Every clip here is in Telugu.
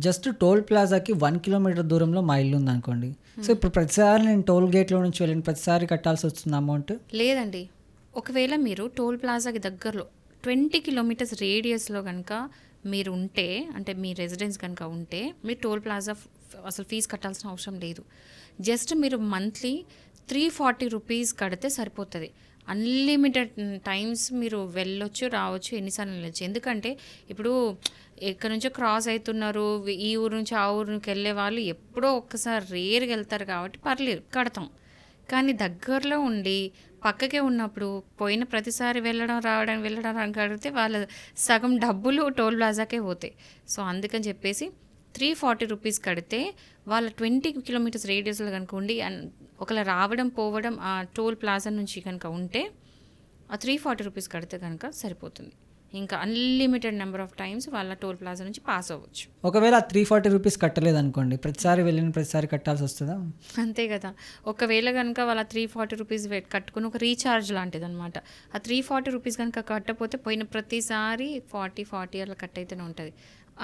జస్ట్ టోల్ ప్లాజాకి 1 కిలోమీటర్ దూరంలో మా ఇల్లు ఉందనుకోండి. సో ఇప్పుడు ప్రతిసారి నేను టోల్ గేట్లో నుంచి వెళ్ళిన ప్రతిసారి కట్టాల్సి వస్తుంది అమౌంట్? లేదండి. ఒకవేళ మీరు టోల్ ప్లాజాకి దగ్గరలో 20 కిలోమీటర్స్ రేడియస్లో కనుక మీరు ఉంటే, అంటే మీ రెసిడెన్స్ కనుక ఉంటే, మీరు టోల్ ప్లాజా అసలు ఫీజు కట్టాల్సిన అవసరం లేదు. జస్ట్ మీరు మంత్లీ 340 రూపీస్ కడితే సరిపోతుంది. అన్లిమిటెడ్ టైమ్స్ మీరు వెళ్ళొచ్చు, రావచ్చు, ఎన్నిసార్లు వెళ్ళొచ్చు. ఎందుకంటే ఇప్పుడు ఎక్కడి నుంచో క్రాస్ అవుతున్నారు, ఈ ఊరు నుంచి ఆ ఊరికి వెళ్ళే వాళ్ళు ఎప్పుడో ఒక్కసారి రేర్గా వెళ్తారు కాబట్టి పర్లేదు కడతాం. కానీ దగ్గరలో ఉండి పక్కకే ఉన్నప్పుడు పోయిన ప్రతిసారి వెళ్ళడం కడితే వాళ్ళ సగం డబ్బులు టోల్ ప్లాజాకే పోతాయి. సో అందుకని చెప్పేసి 340 రూపీస్ కడితే వాళ్ళ 20 కిలోమీటర్స్ రేడియస్లో కనుక ఉండి ఒకవేళ రావడం పోవడం ఆ టోల్ ప్లాజా నుంచి కనుక ఉంటే ఆ 340 రూపీస్ కడితే కనుక సరిపోతుంది. ఇంకా అన్లిమిటెడ్ నెంబర్ ఆఫ్ టైమ్స్ వాళ్ళ టోల్ ప్లాజా నుంచి పాస్ అవ్వచ్చు. ఒకవేళ 340 రూపీస్ కట్టలేదు అనుకోండి, ప్రతిసారి వెళ్ళిన ప్రతిసారి కట్టాల్సి వస్తుందా? అంతే కదా. ఒకవేళ కనుక వాళ్ళ 340 రూపీస్ కట్టుకుని ఒక రీఛార్జ్ లాంటిది అనమాట. ఆ 340 రూపీస్ కనుక కట్టకపోతే పోయిన ప్రతిసారి 40 అలా కట్ అయితేనే ఉంటుంది.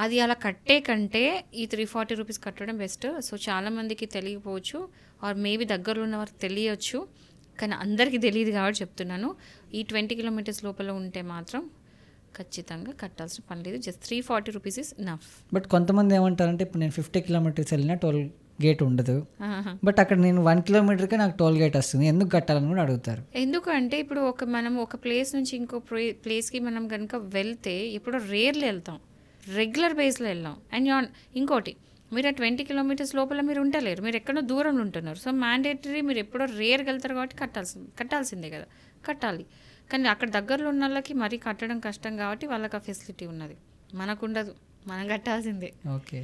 అది అలా కట్టే కంటే ఈ 340 రూపీస్ కట్టడం బెస్ట్. సో చాలామందికి తెలియకపోవచ్చు, ఆర్ మేబీ దగ్గరలో ఉన్న వారికి తెలియచ్చు, కానీ అందరికీ తెలియదు కాబట్టి చెప్తున్నాను. ఈ 20 కిలోమీటర్స్ లోపల ఉంటే మాత్రం ఖచ్చితంగా కట్టాల్సిన పని లేదు. Just 340 rupees is enough. But కొంతమంది ఏమంటారంటే ఇప్పుడు నేను 50 కిలోమీటర్స్ వెళ్ళినా టోల్ గేట్ ఉండదు, బట్ అక్కడ నేను 1 కిలోమీటర్కే నాకు టోల్ గేట్ వస్తుంది, ఎందుకు కట్టాలని కూడా అడుగుతారు. ఎందుకంటే ఇప్పుడు మనం ఒక ప్లేస్ నుంచి ఇంకో ప్లేస్కి మనం కనుక వెళ్తే ఇప్పుడు రేర్లు వెళ్తాం, రెగ్యులర్ బేస్లో వెళ్ళాం. అండ్ ఇంకోటి, మీరు ఆ 20 కిలోమీటర్స్ లోపల మీరు ఉండలేరు, మీరు ఎక్కడో దూరంలో ఉంటున్నారు. సో మ్యాండేటరీ మీరు ఎప్పుడో రేర్కి వెళ్తారు కాబట్టి కట్టాల్సిందే కదా, కట్టాలి. కానీ అక్కడ దగ్గరలో ఉన్న వాళ్ళకి మరీ కట్టడం కష్టం కాబట్టి వాళ్ళకి ఆ ఫెసిలిటీ ఉన్నది, మనకు ఉండదు, మనం కట్టాల్సిందే. ఓకే.